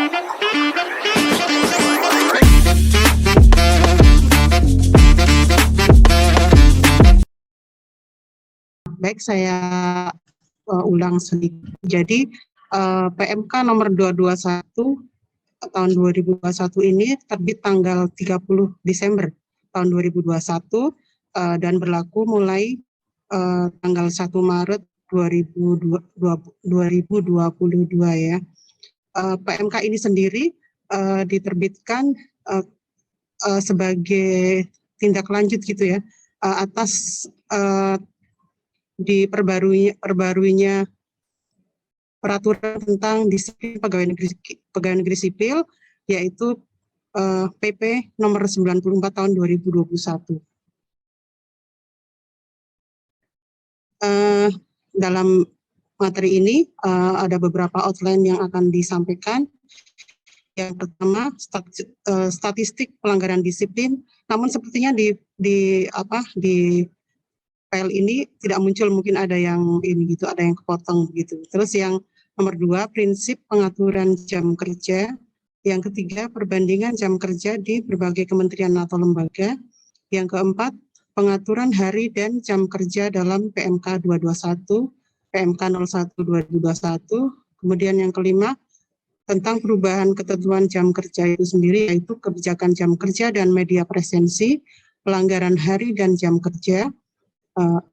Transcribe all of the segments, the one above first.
Baik, saya ulang sedikit. Jadi PMK nomor 221 tahun 2021 ini terbit tanggal 30 Desember tahun 2021 dan berlaku mulai tanggal 1 Maret 2022 ya. PMK ini sendiri diterbitkan sebagai tindak lanjut gitu ya atas perbaruinya peraturan tentang disiplin pegawai negeri sipil, yaitu PP nomor 94 tahun 2021. Dalam materi ini ada beberapa outline yang akan disampaikan. Yang pertama, statistik pelanggaran disiplin, namun sepertinya di file ini tidak muncul, mungkin ada yang ini gitu, ada yang kepotong gitu. Terus yang nomor 2, prinsip pengaturan jam kerja. Yang ketiga, perbandingan jam kerja di berbagai kementerian atau lembaga. Yang keempat, pengaturan hari dan jam kerja dalam PMK 221, PMK 01 2021. Kemudian yang kelima, tentang perubahan ketentuan jam kerja itu sendiri, yaitu kebijakan jam kerja dan media presensi, pelanggaran hari dan jam kerja,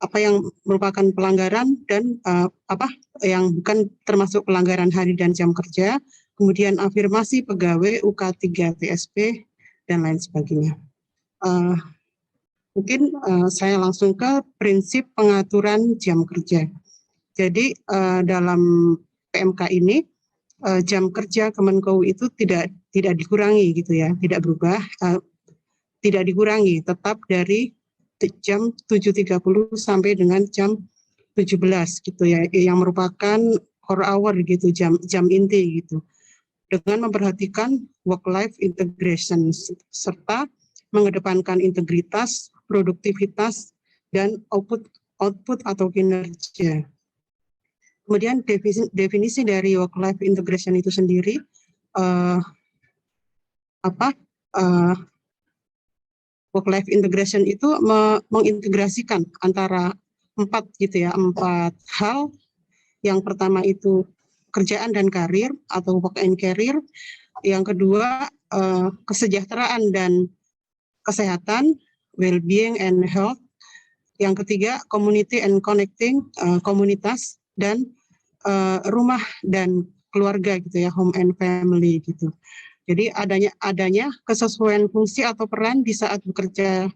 apa yang merupakan pelanggaran dan apa yang bukan termasuk pelanggaran hari dan jam kerja, kemudian afirmasi pegawai UK3 TSP, dan lain sebagainya. Mungkin saya langsung ke prinsip pengaturan jam kerja. Jadi dalam PMK ini jam kerja Kemenkeu itu tidak dikurangi gitu ya, tidak berubah, tidak dikurangi, tetap dari jam 7.30 sampai dengan jam 17 gitu ya, yang merupakan core hour gitu, jam inti gitu, dengan memperhatikan work life integration serta mengedepankan integritas, produktivitas, dan output atau kinerja. Kemudian definisi dari work life integration itu sendiri work life integration itu mengintegrasikan antara 4 hal. Yang pertama itu kerjaan dan karir atau work and career. Yang kedua kesejahteraan dan kesehatan, well-being and health. Yang ketiga community and connecting, komunitas dan rumah dan keluarga gitu ya, home and family gitu. Jadi adanya kesesuaian fungsi atau peran di saat bekerja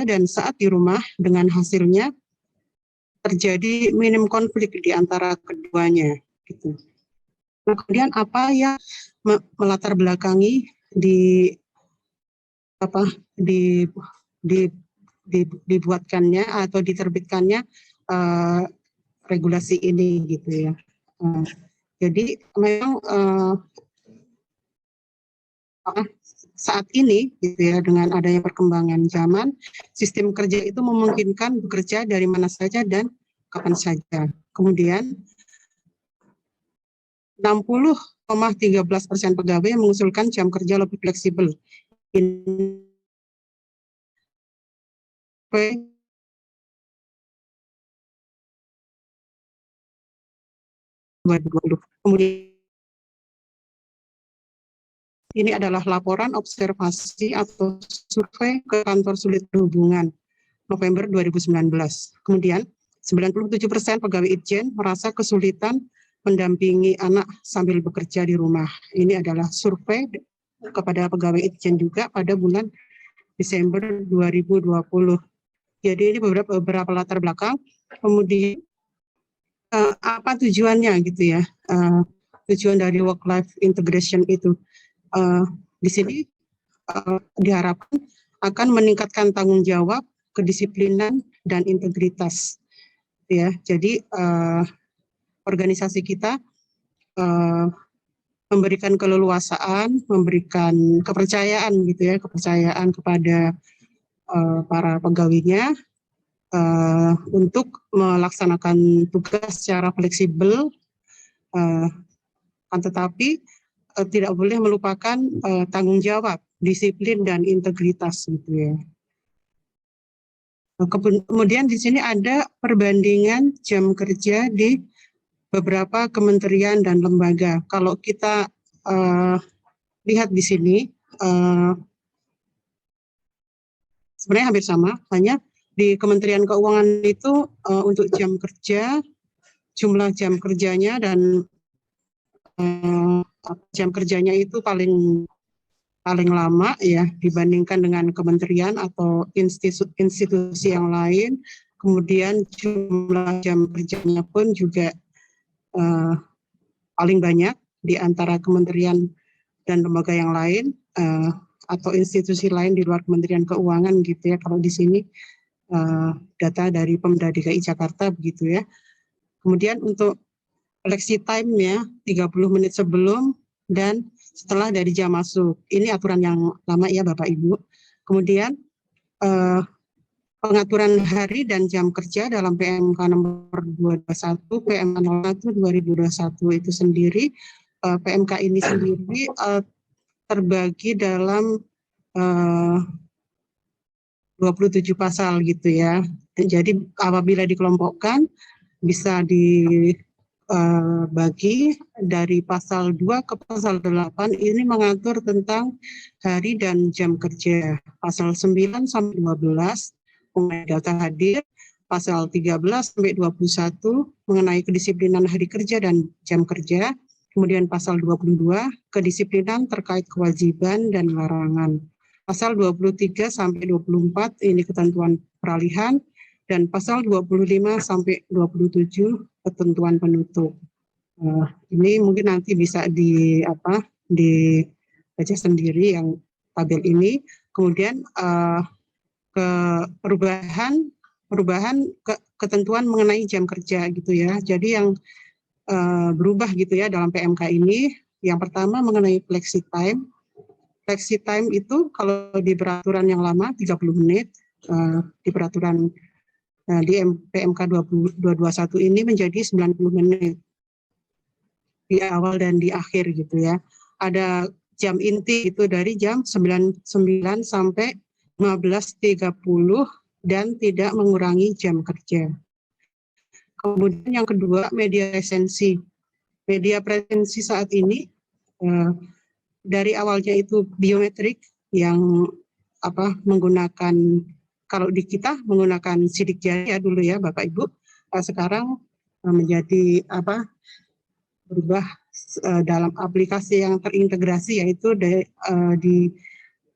dan saat di rumah, dengan hasilnya terjadi minim konflik di antara keduanya gitu. Nah, kemudian apa yang melatar belakangi dibuatkannya atau diterbitkannya regulasi ini gitu ya. Jadi memang saat ini gitu ya, dengan adanya perkembangan zaman, sistem kerja itu memungkinkan bekerja dari mana saja dan kapan saja. Kemudian 60,13% pegawai mengusulkan jam kerja lebih fleksibel. Kemudian ini adalah laporan observasi atau survei ke kantor sulit perhubungan November 2019. Kemudian 97% pegawai Itjen merasa kesulitan mendampingi anak sambil bekerja di rumah. Ini adalah survei kepada pegawai Itjen juga pada bulan Desember 2020. Jadi ini beberapa latar belakang. Kemudian apa tujuannya gitu ya? Tujuan dari work life integration itu di sini diharapkan akan meningkatkan tanggung jawab, kedisiplinan, dan integritas. Ya, jadi organisasi kita memberikan keleluasaan, memberikan kepercayaan gitu ya, kepercayaan kepada para pegawainya untuk melaksanakan tugas secara fleksibel, tetapi tidak boleh melupakan tanggung jawab, disiplin dan integritas gitu ya. Kemudian di sini ada perbandingan jam kerja di beberapa kementerian dan lembaga. Kalau kita lihat di sini, sebenarnya hampir sama, hanya di Kementerian Keuangan itu untuk jam kerja, jumlah jam kerjanya dan jam kerjanya itu paling lama ya dibandingkan dengan kementerian atau institusi yang lain. Kemudian jumlah jam kerjanya pun juga paling banyak di antara kementerian dan lembaga yang lain atau institusi lain di luar Kementerian Keuangan gitu ya. Kalau di sini data dari Pemda DKI Jakarta begitu ya. Kemudian untuk flexi time-nya 30 menit sebelum dan setelah dari jam masuk. Ini aturan yang lama ya Bapak Ibu. Kemudian pengaturan hari dan jam kerja dalam PMK nomor 221, PMK 01 2021 itu sendiri, PMK ini sendiri terbagi dalam 27 pasal gitu ya. Jadi apabila dikelompokkan bisa dibagi dari pasal 2 ke pasal 8 ini mengatur tentang hari dan jam kerja. Pasal 9 sampai 12 mengenai data hadir, pasal 13 sampai 21 mengenai kedisiplinan hari kerja dan jam kerja, kemudian pasal 22 kedisiplinan terkait kewajiban dan larangan. Pasal 23 sampai 24 ini ketentuan peralihan, dan pasal 25 sampai 27 ketentuan penutup. Ini mungkin nanti bisa dibaca sendiri yang tabel ini. Kemudian ke perubahan ketentuan mengenai jam kerja gitu ya. Jadi yang berubah gitu ya dalam PMK ini, yang pertama mengenai flexi time. Flexi time itu kalau di peraturan yang lama 30 menit, di peraturan di PMK 221 ini menjadi 90 menit di awal dan di akhir gitu ya. Ada jam inti itu dari jam 9 sampai 15.30 dan tidak mengurangi jam kerja. Kemudian yang kedua, media presensi. Media presensi saat ini dari awalnya itu biometrik yang menggunakan, kalau di kita menggunakan sidik jari ya dulu ya Bapak Ibu, sekarang menjadi berubah dalam aplikasi yang terintegrasi, yaitu di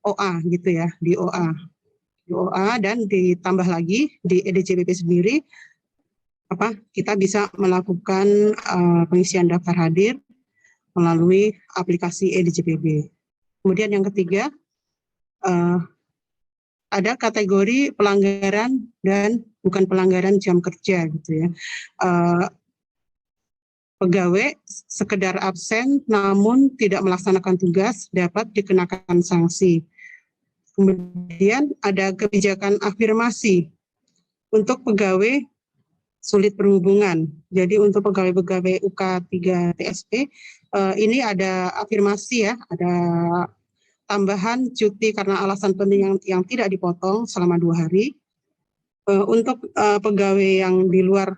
OA gitu ya, di OA dan ditambah lagi di EDCPP sendiri kita bisa melakukan pengisian daftar hadir melalui aplikasi EDCPP. Kemudian yang ketiga, ada kategori pelanggaran dan bukan pelanggaran jam kerja gitu ya. Pegawai sekedar absen namun tidak melaksanakan tugas dapat dikenakan sanksi. Kemudian ada kebijakan afirmasi untuk pegawai sulit berhubungan. Jadi untuk pegawai-pegawai UK 3 TSP ini ada afirmasi ya, ada tambahan cuti karena alasan penting yang tidak dipotong selama 2 hari. Untuk pegawai yang di luar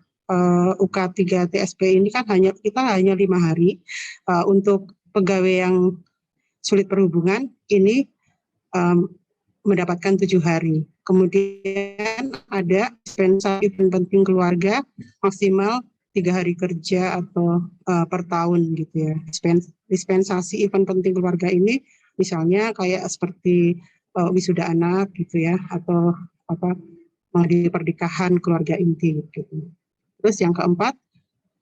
UK 3 TSP ini kan kita hanya 5 hari. Untuk pegawai yang sulit berhubungan ini mendapatkan 7 hari. Kemudian ada dispensasi penting keluarga maksimal 3 hari kerja atau per tahun gitu ya. Dispensasi event penting keluarga ini misalnya kayak seperti wisuda anak gitu ya, atau di pernikahan keluarga inti gitu. Terus yang keempat,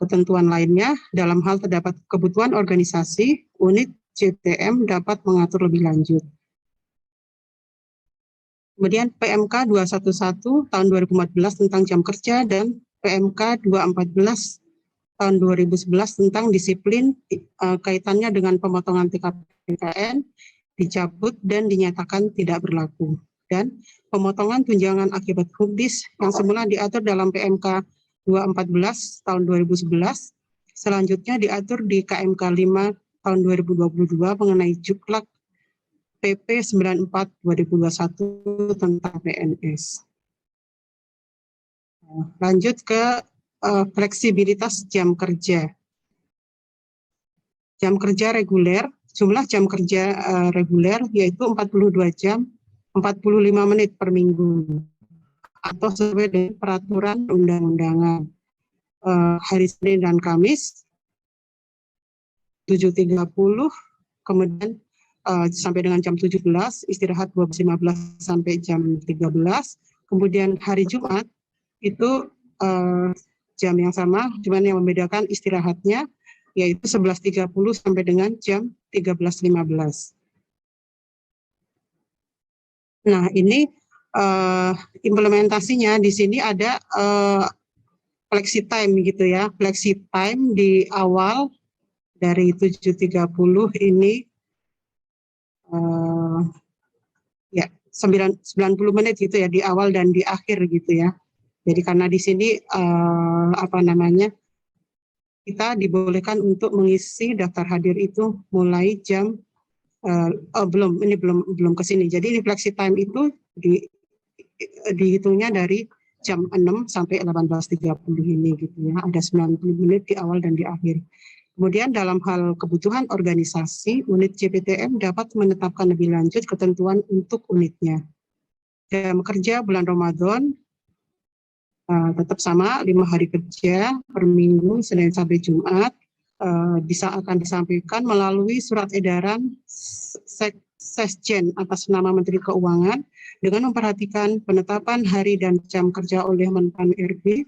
ketentuan lainnya dalam hal terdapat kebutuhan organisasi, unit CTM dapat mengatur lebih lanjut. Kemudian PMK 211 tahun 2014 tentang jam kerja dan PMK 214 tahun 2011 tentang disiplin kaitannya dengan pemotongan TKPKN dicabut dan dinyatakan tidak berlaku. Dan pemotongan tunjangan akibat hubdis yang semula diatur dalam PMK 214 tahun 2011 selanjutnya diatur di KMK 5 tahun 2022 mengenai Juklak PP 94 2021 tentang PNS. Lanjut ke fleksibilitas jam kerja. Jam kerja reguler, jumlah jam kerja reguler yaitu 42 jam 45 menit per minggu atau sesuai dengan peraturan undang-undangan. Hari Senin dan Kamis 7.30, kemudian sampai dengan jam 17, istirahat 12.15 sampai jam 13, kemudian hari Jumat itu jam yang sama, cuman yang membedakan istirahatnya yaitu 11.30 sampai dengan jam 13.15. Nah, ini implementasinya di sini ada flexi time gitu ya. Flexi time di awal dari 7.30 ini ya 90 menit gitu ya di awal dan di akhir gitu ya. Jadi karena di sini kita dibolehkan untuk mengisi daftar hadir itu mulai jam belum ke sini. Jadi ini flexi time itu dihitungnya dari jam 6 sampai 18.30 ini gitu ya. Ada 90 menit di awal dan di akhir. Kemudian dalam hal kebutuhan organisasi, unit JPTM dapat menetapkan lebih lanjut ketentuan untuk unitnya. Jam kerja bulan Ramadan tetap sama 5 hari kerja per minggu Senin sampai Jumat, akan disampaikan melalui surat edaran Sesjen atas nama Menteri Keuangan dengan memperhatikan penetapan hari dan jam kerja oleh Menpan RB,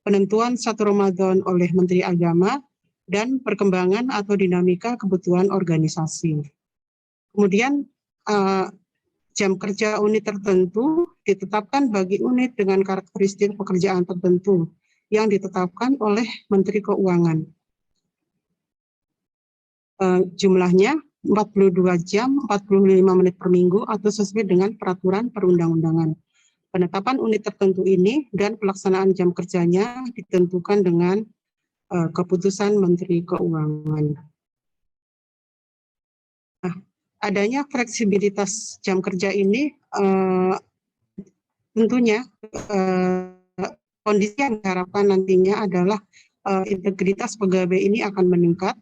penentuan 1 Ramadan oleh Menteri Agama, dan perkembangan atau dinamika kebutuhan organisasi. Kemudian jam kerja unit tertentu ditetapkan bagi unit dengan karakteristik pekerjaan tertentu yang ditetapkan oleh Menteri Keuangan. Jumlahnya 42 jam 45 menit per minggu atau sesuai dengan peraturan perundang-undangan. Penetapan unit tertentu ini dan pelaksanaan jam kerjanya ditentukan dengan keputusan Menteri Keuangan. Nah, adanya fleksibilitas jam kerja ini tentunya kondisi yang diharapkan nantinya adalah integritas pegawai ini akan meningkat,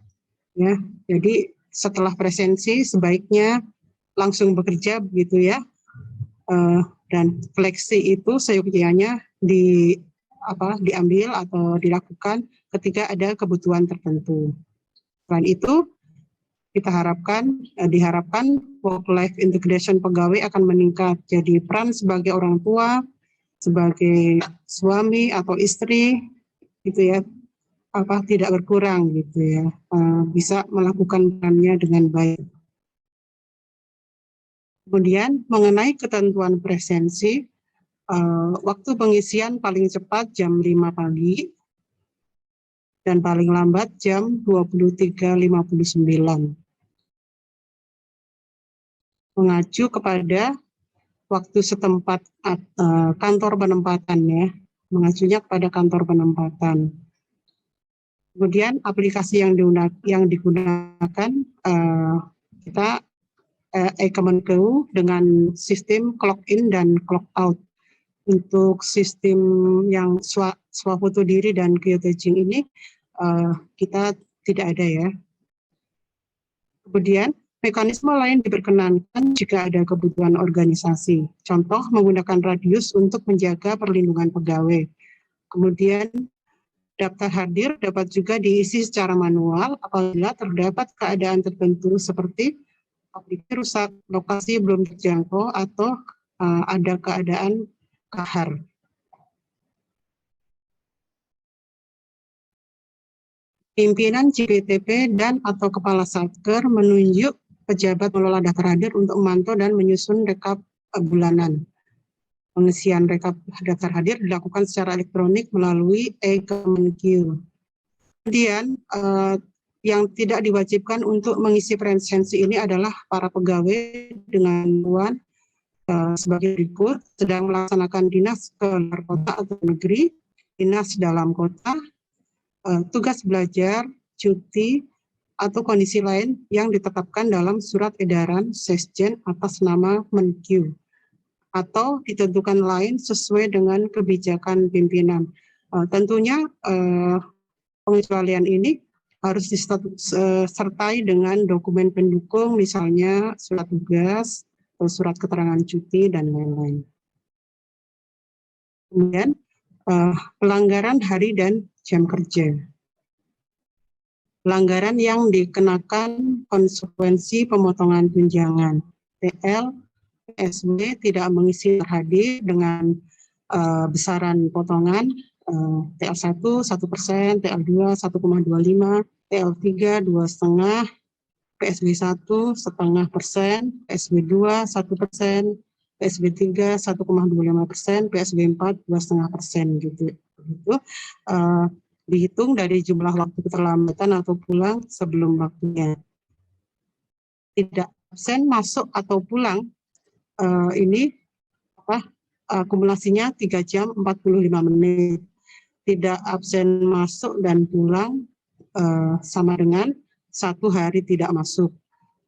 ya. Jadi setelah presensi sebaiknya langsung bekerja begitu ya, dan fleksi itu seyogyanya diambil atau dilakukan ketika ada kebutuhan tertentu. Selain itu diharapkan work-life integration pegawai akan meningkat. Jadi peran sebagai orang tua, sebagai suami atau istri, gitu ya, tidak berkurang gitu ya, bisa melakukan perannya dengan baik. Kemudian mengenai ketentuan presensi, waktu pengisian paling cepat jam 5 pagi dan paling lambat jam 23.59. Mengacu kepada waktu setempat kantor penempatan ya, mengacunya kepada kantor penempatan. Kemudian aplikasi yang digunakan kita Kemenkeu dengan sistem clock in dan clock out. Untuk sistem yang swafoto diri dan geotaging ini kita tidak ada ya. Kemudian mekanisme lain diperkenankan jika ada kebutuhan organisasi. Contoh menggunakan radius untuk menjaga perlindungan pegawai. Kemudian daftar hadir dapat juga diisi secara manual apabila terdapat keadaan tertentu seperti aplikasi rusak, lokasi belum terjangkau, atau ada keadaan kahar. Pimpinan JPTP dan atau Kepala Satker menunjuk pejabat pengelola daftar hadir untuk memantau dan menyusun rekap bulanan. Pengisian rekap daftar hadir dilakukan secara elektronik melalui Kemenkeu. Kemudian yang tidak diwajibkan untuk mengisi presensi ini adalah para pegawai dengan tuan sebagai berikut: sedang melaksanakan dinas ke luar kota atau negeri, dinas dalam kota, tugas belajar, cuti, atau kondisi lain yang ditetapkan dalam surat edaran Sekjen atas nama Menkyu, atau ditentukan lain sesuai dengan kebijakan pimpinan. Tentunya pengecualian ini harus disertai dengan dokumen pendukung, misalnya surat tugas, atau surat keterangan cuti, dan lain-lain. Kemudian, pelanggaran hari dan jam kerja. Pelanggaran yang dikenakan konsekuensi pemotongan tunjangan. TL, PSB tidak mengisi terhadir dengan besaran potongan TL1 1%, TL2 1,25%, TL3 2,5%, PSB1 0,5%, PSB2 1%, PSB3 1,25%, PSB4 2,5% gitu. Dihitung dari jumlah waktu keterlambatan atau pulang sebelum waktunya. Tidak absen, masuk atau pulang ini akumulasinya 3 jam 45 menit. Tidak absen masuk dan pulang sama dengan 1 hari tidak masuk.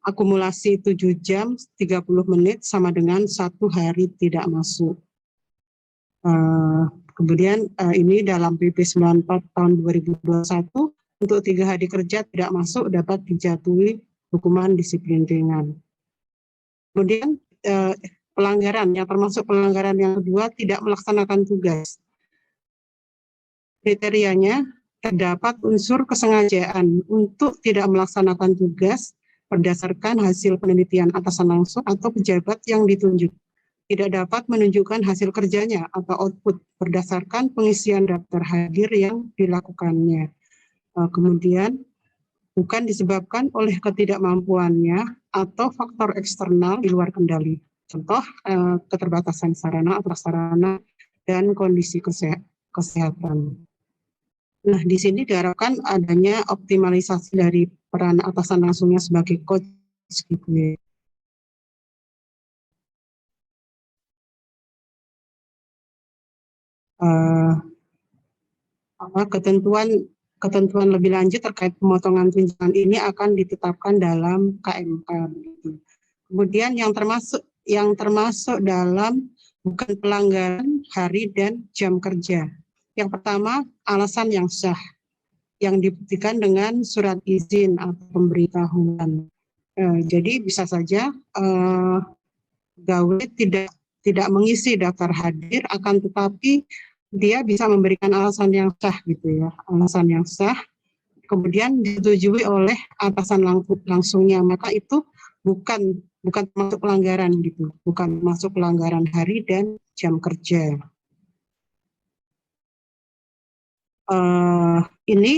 Akumulasi 7 jam 30 menit sama dengan 1 hari tidak masuk. Kemudian ini dalam PP 94 tahun 2021, untuk 3 hari kerja tidak masuk dapat dijatuhi hukuman disiplin ringan. Kemudian pelanggaran, yang termasuk pelanggaran yang kedua, tidak melaksanakan tugas. Kriterianya, terdapat unsur kesengajaan untuk tidak melaksanakan tugas berdasarkan hasil penelitian atasan langsung atau pejabat yang ditunjuk. Tidak dapat menunjukkan hasil kerjanya atau output berdasarkan pengisian daftar hadir yang dilakukannya. Kemudian, bukan disebabkan oleh ketidakmampuannya atau faktor eksternal di luar kendali. Contoh, keterbatasan sarana atau prasarana dan kondisi kesehatan. Nah, di sini diharapkan adanya optimalisasi dari peran atasan langsungnya sebagai coach gitu ya. Ketentuan lebih lanjut terkait pemotongan tunjangan ini akan ditetapkan dalam KMK. Begitu. Kemudian yang termasuk dalam bukan pelanggaran hari dan jam kerja. Yang pertama, alasan yang sah, yang dibuktikan dengan surat izin atau pemberitahuan. Jadi bisa saja pegawai tidak mengisi daftar hadir, akan tetapi dia bisa memberikan alasan yang sah gitu ya, alasan yang sah, kemudian disetujui oleh atasan langsungnya, maka itu bukan termasuk pelanggaran gitu, bukan masuk pelanggaran hari dan jam kerja. Ini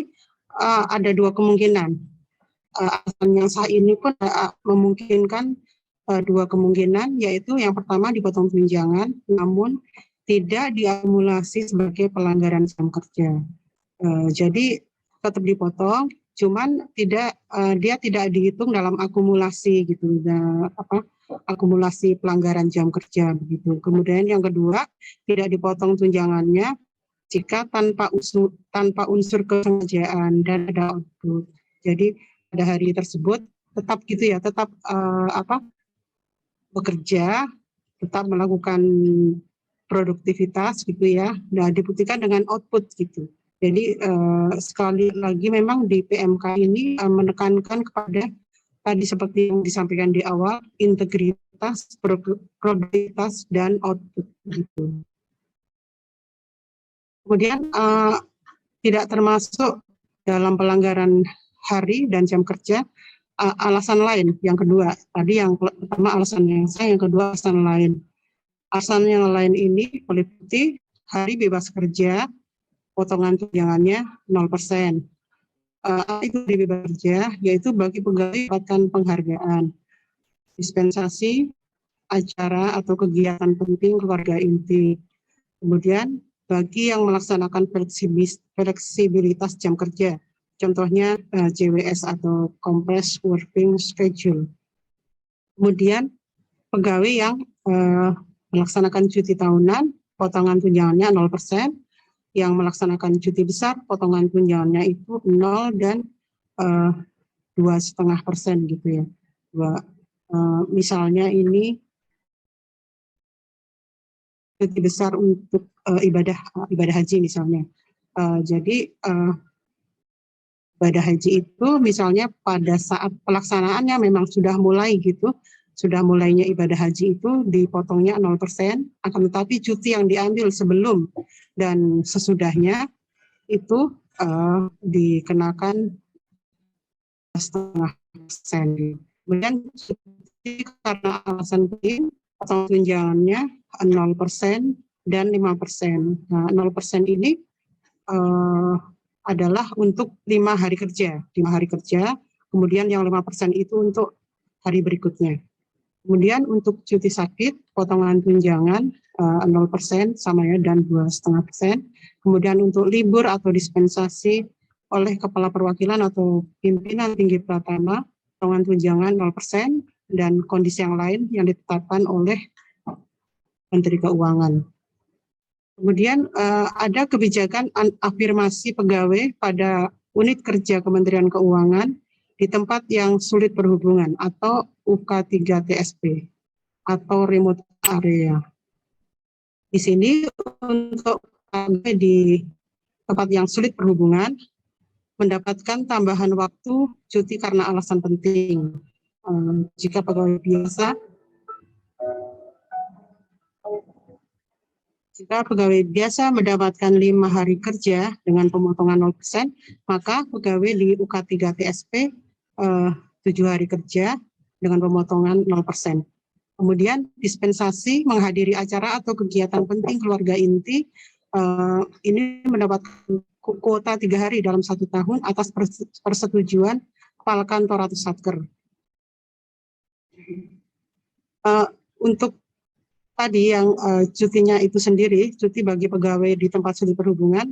ada 2 kemungkinan. Alasan yang sah ini pun memungkinkan 2 kemungkinan, yaitu yang pertama dipotong tunjangan, namun tidak diakumulasi sebagai pelanggaran jam kerja. Jadi tetap dipotong, cuman dia tidak dihitung dalam akumulasi gitu, akumulasi pelanggaran jam kerja begitu. Kemudian yang kedua, tidak dipotong tunjangannya jika tanpa unsur kesengajaan dan ada output. Jadi pada hari tersebut tetap gitu ya, tetap bekerja, tetap melakukan produktivitas gitu ya, nah dibuktikan dengan output gitu. Jadi sekali lagi memang di PMK ini menekankan kepada tadi seperti yang disampaikan di awal, integritas, produktivitas, dan output gitu. Kemudian tidak termasuk dalam pelanggaran hari dan jam kerja alasan lain. Yang kedua, tadi yang pertama alasan yang sah, yang kedua alasan lain. Alasan yang lain ini meliputi hari bebas kerja, potongan tunjangannya 0%. Itu di bebas kerja, yaitu bagi pegawai mendapatkan penghargaan, dispensasi, acara atau kegiatan penting keluarga inti. Kemudian bagi yang melaksanakan fleksibilitas jam kerja, contohnya CWS atau Compressed Working Schedule. Kemudian pegawai yang melaksanakan cuti tahunan, potongan tunjangannya 0%, yang melaksanakan cuti besar, potongan tunjangannya itu 0 dan 2,5% gitu ya. Misalnya ini cuti besar untuk ibadah haji misalnya. Jadi ibadah haji itu misalnya pada saat pelaksanaannya memang sudah mulai gitu, sudah mulainya ibadah haji itu dipotongnya 0%, akan tetapi cuti yang diambil sebelum dan sesudahnya itu dikenakan 0,5%. Kemudian cuti karena alasan penting, potongan tunjangannya 0% dan 5%. Nah, 0% ini adalah untuk 5 hari kerja. 5 hari kerja, kemudian yang 5% itu untuk hari berikutnya. Kemudian untuk cuti sakit, potongan tunjangan 0% sama ya, dan 2,5%. Kemudian untuk libur atau dispensasi oleh Kepala Perwakilan atau Pimpinan Tinggi Pratama, potongan tunjangan 0%, dan kondisi yang lain yang ditetapkan oleh Menteri Keuangan. Kemudian ada kebijakan afirmasi pegawai pada unit kerja Kementerian Keuangan di tempat yang sulit berhubungan atau UK3TSP atau remote area. Di sini untuk pegawai di tempat yang sulit berhubungan mendapatkan tambahan waktu cuti karena alasan penting. Jika pegawai biasa mendapatkan 5 hari kerja dengan pemotongan 0%, maka pegawai di UK3TSP 7 hari kerja dengan pemotongan 0%. Kemudian dispensasi menghadiri acara atau kegiatan penting keluarga inti, ini mendapatkan kuota 3 hari dalam 1 tahun atas persetujuan Kepala Kantor atau Satker. Untuk tadi yang cutinya itu sendiri, cuti bagi pegawai di tempat sulit berhubungan,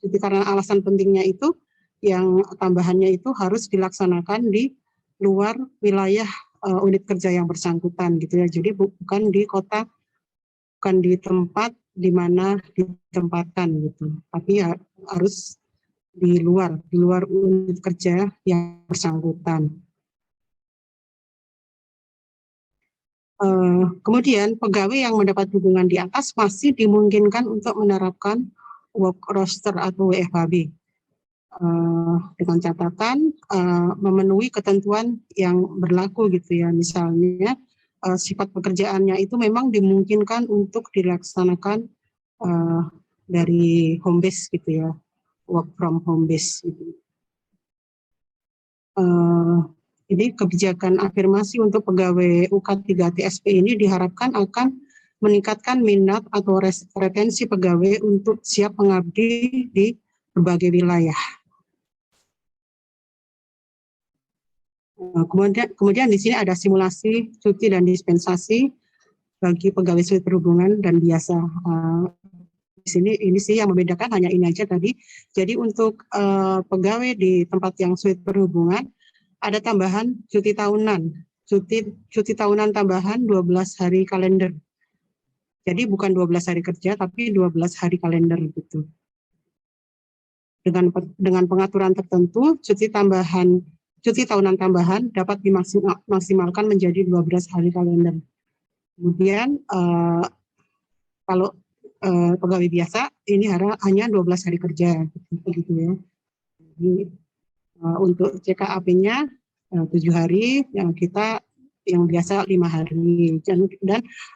cuti karena alasan pentingnya itu, yang tambahannya itu harus dilaksanakan di luar wilayah unit kerja yang bersangkutan gitu ya. Jadi bukan di kota, bukan di tempat di mana ditempatkan gitu, tapi ya harus di luar unit kerja yang bersangkutan. Kemudian pegawai yang mendapat dukungan di atas masih dimungkinkan untuk menerapkan work roster atau WFHB dengan catatan memenuhi ketentuan yang berlaku gitu ya. Misalnya sifat pekerjaannya itu memang dimungkinkan untuk dilaksanakan dari home base gitu ya, work from home base gitu. Ini kebijakan afirmasi untuk pegawai UK3TSP ini diharapkan akan meningkatkan minat atau retensi pegawai untuk siap mengabdi di berbagai wilayah. Kemudian di sini ada simulasi cuti dan dispensasi bagi pegawai sulit berhubungan dan biasa. Di sini ini sih yang membedakan hanya ini aja tadi. Jadi untuk pegawai di tempat yang sulit berhubungan ada tambahan cuti tahunan. Cuti tahunan tambahan 12 hari kalender. Jadi bukan 12 hari kerja tapi 12 hari kalender gitu. Dengan pengaturan tertentu, cuti tahunan tambahan dapat dimaksimalkan menjadi 12 hari kalender. Kemudian kalau pegawai biasa ini hanya 12 hari kerja gitu ya. Jadi untuk CKAP-nya 7 hari, yang kita yang biasa 5 hari, dan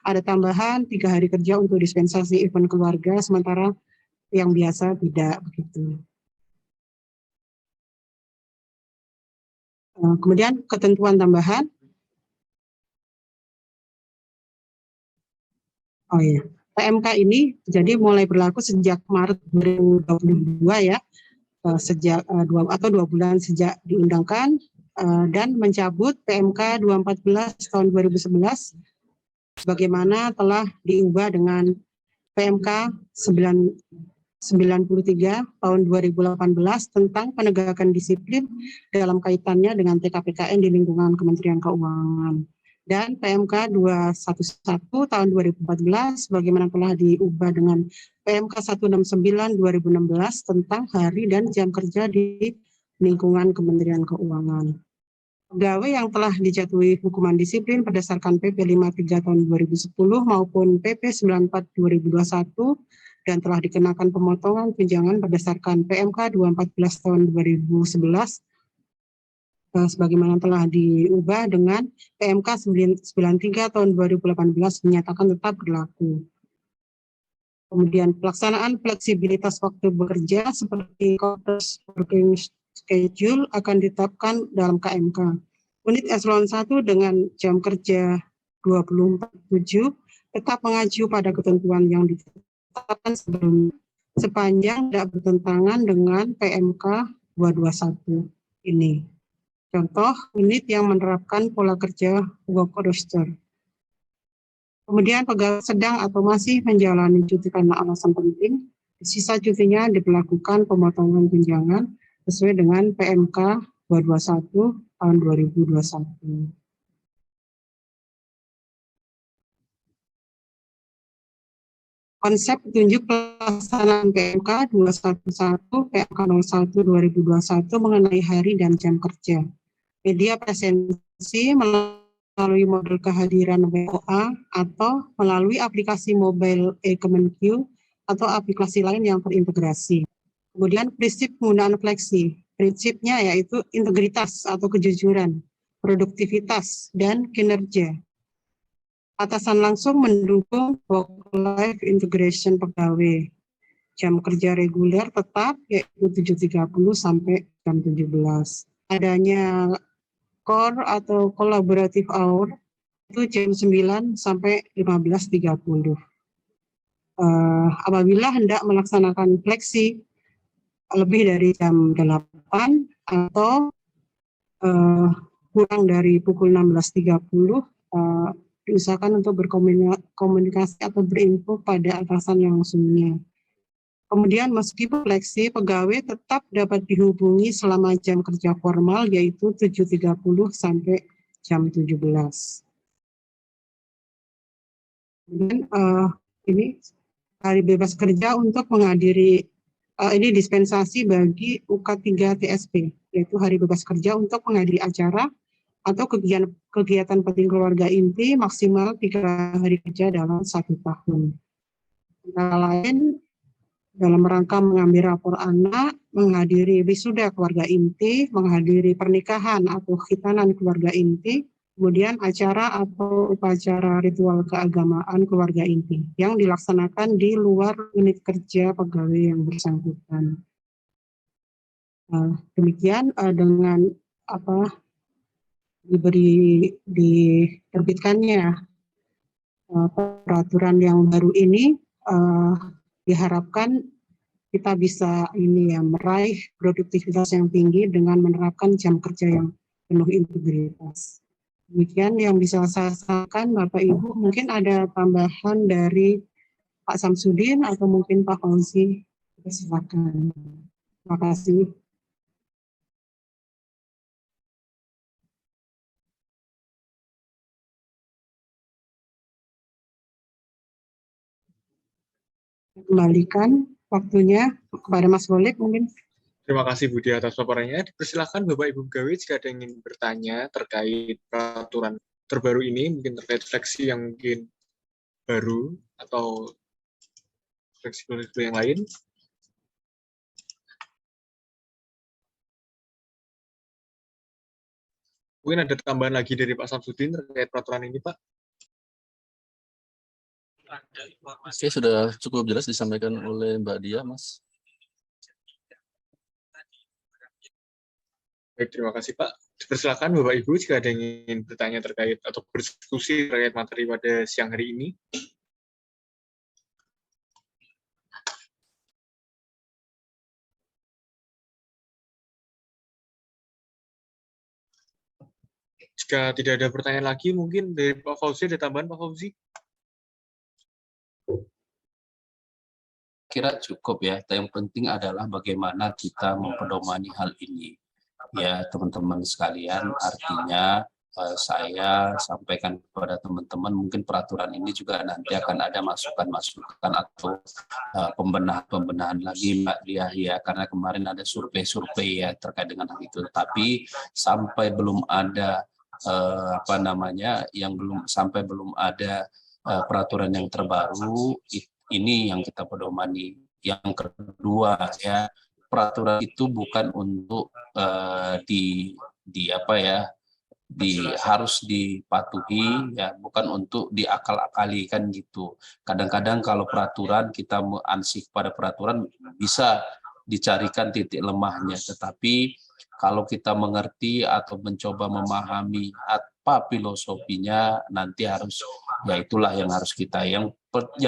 ada tambahan 3 hari kerja untuk dispensasi event keluarga, sementara yang biasa tidak begitu. Kemudian ketentuan tambahan, PMK ini jadi mulai berlaku sejak Maret 2022 ya, sejak 2 bulan sejak diundangkan, dan mencabut PMK 214 tahun 2011 sebagaimana telah diubah dengan PMK 93 tahun 2018 tentang penegakan disiplin dalam kaitannya dengan TKPKN di lingkungan Kementerian Keuangan. dan PMK 211 tahun 2014 bagaimana telah diubah dengan PMK 169 2016 tentang hari dan jam kerja di lingkungan Kementerian Keuangan. Pegawai yang telah dijatuhi hukuman disiplin berdasarkan PP 53 tahun 2010 maupun PP 94 2021 dan telah dikenakan pemotongan tunjangan berdasarkan PMK 214 tahun 2011 sebagaimana telah diubah dengan PMK 93 tahun 2018 dinyatakan tetap berlaku. Kemudian pelaksanaan fleksibilitas waktu bekerja seperti quarters working schedule akan ditetapkan dalam KMK. Unit eselon 1 dengan jam kerja 24/7 tetap mengacu pada ketentuan yang ditetapkan sebelumnya sepanjang tidak bertentangan dengan PMK 221 ini. Contoh, unit yang menerapkan pola kerja work roster. Kemudian pegawai sedang atau masih menjalani cuti karena alasan penting, sisa cutinya diberlakukan pemotongan tunjangan sesuai dengan PMK 221 tahun 2021. Konsep petunjuk pelaksanaan PMK 211 PMK 01 2021 mengenai hari dan jam kerja. Media presensi melalui model kehadiran WOA atau melalui aplikasi mobile e-Kemenq atau aplikasi lain yang terintegrasi. Kemudian prinsip penggunaan fleksi. Prinsipnya yaitu integritas atau kejujuran, produktivitas, dan kinerja. Atasan langsung mendukung work-life integration pegawai. Jam kerja reguler tetap yaitu 7.30 sampai jam 17. Adanya core atau collaborative hour itu jam 9 sampai 15.30. Apabila hendak melaksanakan fleksi lebih dari jam 8 atau kurang dari pukul 16.30, diusahakan untuk berkomunikasi atau berinfo pada atasan yang sesungguhnya. Kemudian meskipun fleksi, pegawai tetap dapat dihubungi selama jam kerja formal yaitu 7.30 sampai jam 17. Kemudian ini hari bebas kerja untuk menghadiri, ini dispensasi bagi UK3 TSP, yaitu hari bebas kerja untuk menghadiri acara atau kegiatan penting keluarga inti maksimal 3 hari kerja dalam 1 tahun. Antara lain, dalam rangka mengambil rapor anak, menghadiri wisuda keluarga inti, menghadiri pernikahan atau khitanan keluarga inti, kemudian acara atau upacara ritual keagamaan keluarga inti yang dilaksanakan di luar unit kerja pegawai yang bersangkutan. Demikian dengan diterbitkannya peraturan yang baru ini, diharapkan kita bisa meraih produktivitas yang tinggi dengan menerapkan jam kerja yang penuh integritas. Demikian yang bisa saya sampaikan, Bapak Ibu. Mungkin ada tambahan dari Pak Samsudin atau mungkin Pak Fauzi. Silakan. Terima kasih. Kembalikan waktunya kepada Mas Bolik mungkin. Terima kasih Budi atas paparannya. Persilakan Bapak Ibu pegawai jika ada yang ingin bertanya terkait peraturan terbaru ini, mungkin terkait fleksi yang mungkin baru atau fleksibel yang lain. Mungkin ada tambahan lagi dari Pak Samsudin terkait peraturan ini, Pak. Oke, sudah cukup jelas disampaikan oleh Mbak Dia, Mas. Baik, terima kasih Pak. Persilakan Bapak Ibu jika ada yang ingin bertanya terkait atau berdiskusi terkait materi pada siang hari ini. Jika tidak ada pertanyaan lagi, mungkin dari Pak Fauzi ada tambahan, Pak Fauzi? Kira cukup ya. Yang penting adalah bagaimana kita mempedomani hal ini. Ya, teman-teman sekalian, artinya saya sampaikan kepada teman-teman, mungkin peraturan ini juga nanti akan ada masukan-masukan atau pembenahan-pembenahan lagi Mbak Diah ya, karena kemarin ada survei-survei ya terkait dengan hal itu, tapi sampai belum ada belum ada peraturan yang terbaru, ini yang kita pedomani. Yang kedua ya, peraturan itu bukan untuk harus dipatuhi ya, bukan untuk diakal-akali kan gitu. Kadang-kadang kalau peraturan kita ansih pada peraturan bisa dicarikan titik lemahnya, tetapi kalau kita mengerti atau mencoba memahami apa filosofinya, nanti harus ya itulah yang harus kita yang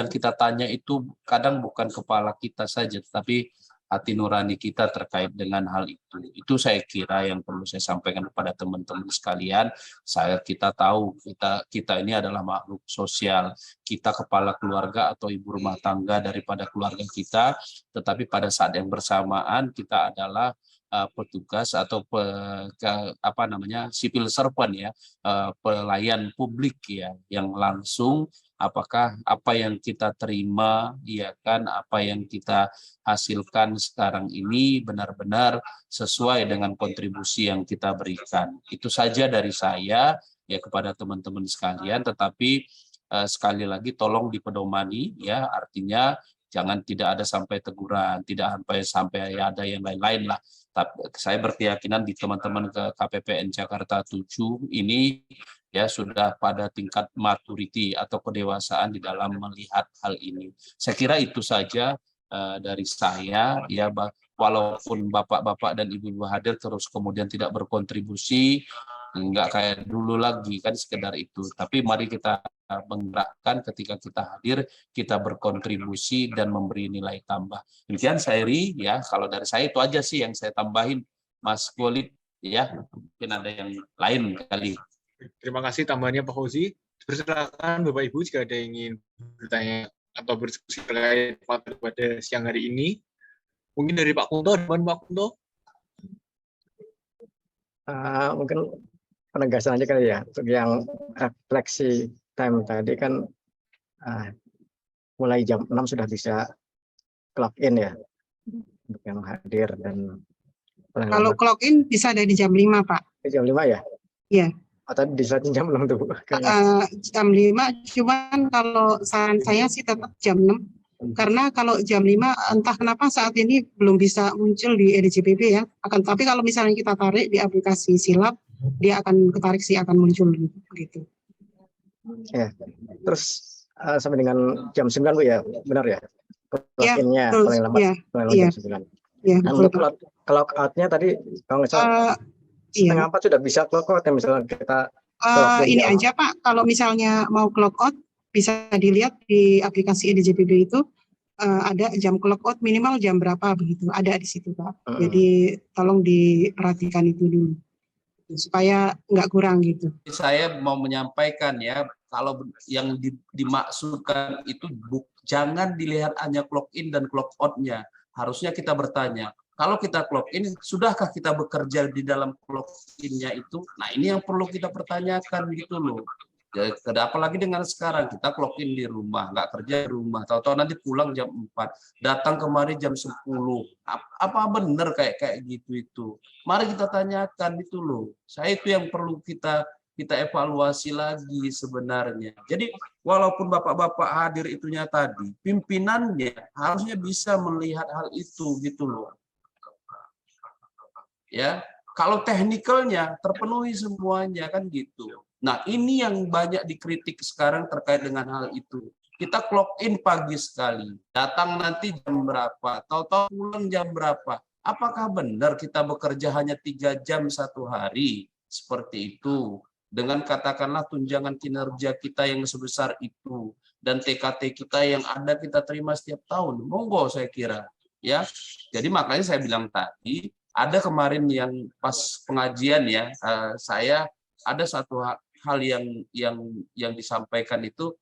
kita tanya itu kadang bukan kepala kita saja, tetapi hati nurani kita terkait dengan hal itu. Itu saya kira yang perlu saya sampaikan kepada teman-teman sekalian. Kita tahu kita ini adalah makhluk sosial. Kita kepala keluarga atau ibu rumah tangga daripada keluarga kita, tetapi pada saat yang bersamaan kita adalah petugas atau civil servant ya, pelayan publik ya, yang langsung apakah apa yang kita terima, ya kan, apa yang kita hasilkan sekarang ini benar-benar sesuai dengan kontribusi yang kita berikan. Itu saja dari saya ya kepada teman-teman sekalian, tetapi sekali lagi tolong dipedomani ya, artinya jangan tidak ada sampai teguran, tidak sampai ada yang lain-lain lah. Tapi saya berkeyakinan di teman-teman ke KPPN Jakarta 7 ini ya sudah pada tingkat maturity atau kedewasaan di dalam melihat hal ini. Saya kira itu saja dari saya ya, walaupun bapak-bapak dan ibu-ibu hadir terus kemudian tidak berkontribusi, enggak kayak dulu lagi kan sekedar itu, tapi mari kita menggerakkan ketika kita hadir, kita berkontribusi dan memberi nilai tambah. Demikian saya ya, kalau dari saya itu aja sih yang saya tambahin, Mas Golib ya, mungkin ada yang lain kali. Terima kasih tambahannya Pak Fauzi. Persilakan Bapak Ibu jika ada yang ingin bertanya atau berdiskusi terkait materi pada siang hari ini. Mungkin dari Pak Kunto, Pak Kunto. Mungkin penegasan aja kali ya, untuk yang refleksi time tadi kan mulai jam 6 sudah bisa clock in ya, untuk yang hadir. Dan kalau clock in bisa dari jam 5 Pak. Jam 5 ya? Iya. Tadi disetin jam 6 tuh. Jam 5, cuman kalau saran saya sih tetap jam 6. Karena kalau jam 5 entah kenapa saat ini belum bisa muncul di EDJPB ya. Tapi kalau misalnya kita tarik di aplikasi Silab, dia akan ketarik sih, akan muncul gitu. Ya. Terus sampai dengan jam 9 Bu ya, benar ya? Clock-in-nya paling lambat, jam 9. Ya, untuk clock out-nya tadi kalau nggak salah setengah 4 sudah bisa clock out ya, misalnya kita ini aja Pak, kalau misalnya mau clock out bisa dilihat di aplikasi EDJPB itu ada jam clock out minimal jam berapa begitu, ada di situ Pak. Jadi tolong diperhatikan itu dulu supaya nggak kurang gitu. Saya mau menyampaikan ya, kalau yang dimaksudkan itu jangan dilihat hanya clock in dan clock out-nya. Harusnya kita bertanya, kalau kita clock in, sudahkah kita bekerja di dalam clock in-nya itu? Nah, ini yang perlu kita pertanyakan gitu loh. Apalagi dengan sekarang, kita clock in di rumah, nggak kerja di rumah, tahu-tahu nanti pulang jam 4, datang kemari jam 10. Apa benar kayak gitu itu? Mari kita tanyakan itu loh. Saya itu yang perlu kita evaluasi lagi sebenarnya. Jadi walaupun bapak-bapak hadir itunya tadi, pimpinannya harusnya bisa melihat hal itu gitu loh. Ya, kalau teknikalnya terpenuhi semuanya kan gitu. Nah, ini yang banyak dikritik sekarang terkait dengan hal itu. Kita clock in pagi sekali, datang nanti jam berapa, tahu-tahu pulang jam berapa. Apakah benar kita bekerja hanya 3 jam satu hari seperti itu? Dengan katakanlah tunjangan kinerja kita yang sebesar itu dan TKT kita yang ada kita terima setiap tahun, monggo saya kira ya. Jadi makanya saya bilang tadi, ada kemarin yang pas pengajian ya, saya ada satu hal yang disampaikan itu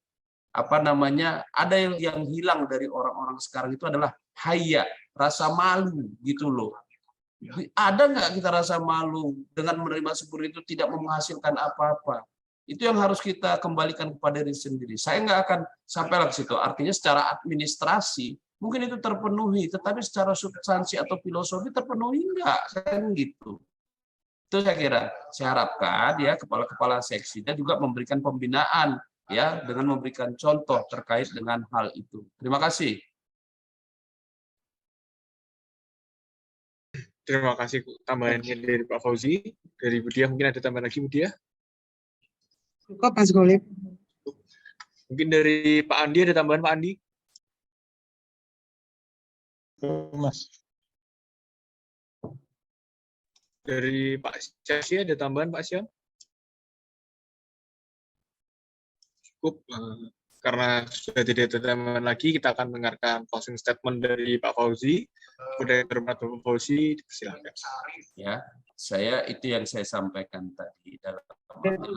ada yang hilang dari orang-orang sekarang itu adalah haya, rasa malu gitu loh. Ada nggak kita rasa malu dengan menerima syukur itu tidak menghasilkan apa-apa? Itu yang harus kita kembalikan kepada diri sendiri. Saya nggak akan sampai ke situ. Artinya secara administrasi mungkin itu terpenuhi, tetapi secara substansi atau filosofi terpenuhi nggak, kan gitu. Itu saya kira. Saya harapkan ya kepala-kepala seksinya juga memberikan pembinaan ya dengan memberikan contoh terkait dengan hal itu. Terima kasih. Terima kasih tambahannya dari Pak Fauzi. Dari Bu Diah mungkin ada tambahan lagi Bu Diah? Cukup Mas Golib. Mungkin dari Pak Andi ada tambahan Pak Andi? Mas. Dari Pak Syasya ada tambahan Pak Syam? Cukup. Karena sudah tidak ada tambahan lagi, kita akan mendengarkan closing statement dari Pak Fauzi. Kepada yang terhormat Bapak Fauzi, silakan. Ya, itu yang saya sampaikan tadi. Dalam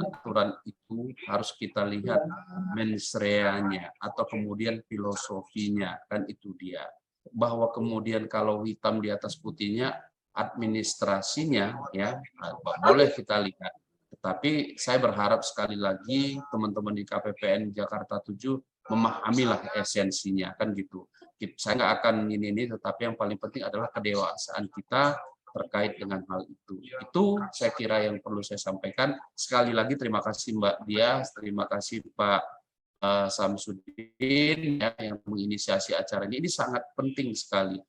aturan itu harus kita lihat mensreanya atau kemudian filosofinya, kan itu dia. Bahwa kemudian kalau hitam di atas putihnya, administrasinya ya boleh kita lihat. Tetapi saya berharap sekali lagi teman-teman di KPPN Jakarta 7 memahamilah esensinya, kan gitu. Saya nggak akan ini, tetapi yang paling penting adalah kedewasaan kita terkait dengan hal itu. Itu saya kira yang perlu saya sampaikan. Sekali lagi terima kasih Mbak Dia, terima kasih Pak Samsudin ya, yang menginisiasi acara ini. Ini sangat penting sekali.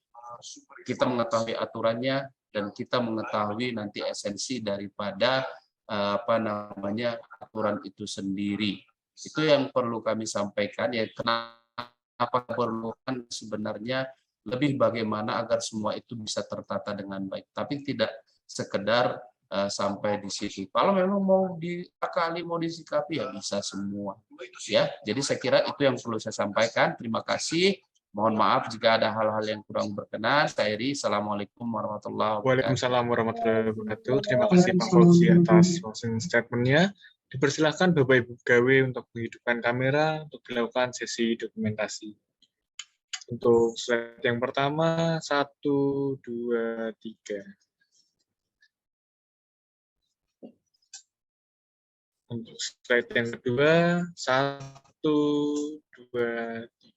Kita mengetahui aturannya dan kita mengetahui nanti esensi daripada aturan itu sendiri. Itu yang perlu kami sampaikan ya, kenapa perlu kan sebenarnya lebih bagaimana agar semua itu bisa tertata dengan baik, tapi tidak sekedar sampai di situ. Kalau memang mau diakali, mau disikapi ya bisa semua. Ya, jadi saya kira itu yang perlu saya sampaikan. Terima kasih. Mohon maaf jika ada hal-hal yang kurang berkenan. Saya Iri. Assalamualaikum warahmatullahi wabarakatuh. Waalaikumsalam warahmatullahi wabarakatuh. Terima kasih Pak Fauzi atas closing statement-nya. Dipersilakan Bapak Ibu pegawai untuk menghidupkan kamera untuk dilakukan sesi dokumentasi. Untuk slide yang pertama, 1, 2, 3. Untuk slide yang kedua, 1, 2, 3.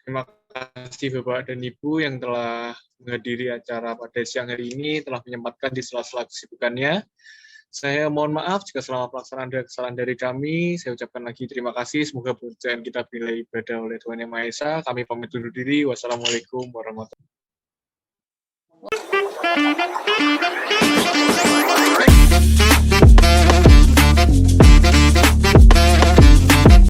Terima kasih Bapak dan Ibu yang telah menghadiri acara pada siang hari ini, telah menyempatkan di sela-sela kesibukannya. Saya mohon maaf jika selama pelaksanaan ada kesalahan dari kami. Saya ucapkan lagi terima kasih. Semoga pekerjaan kita bila ibadah oleh Tuhan Yang Maha Esa. Kami pamit undur diri. Wassalamualaikum warahmatullahi wabarakatuh.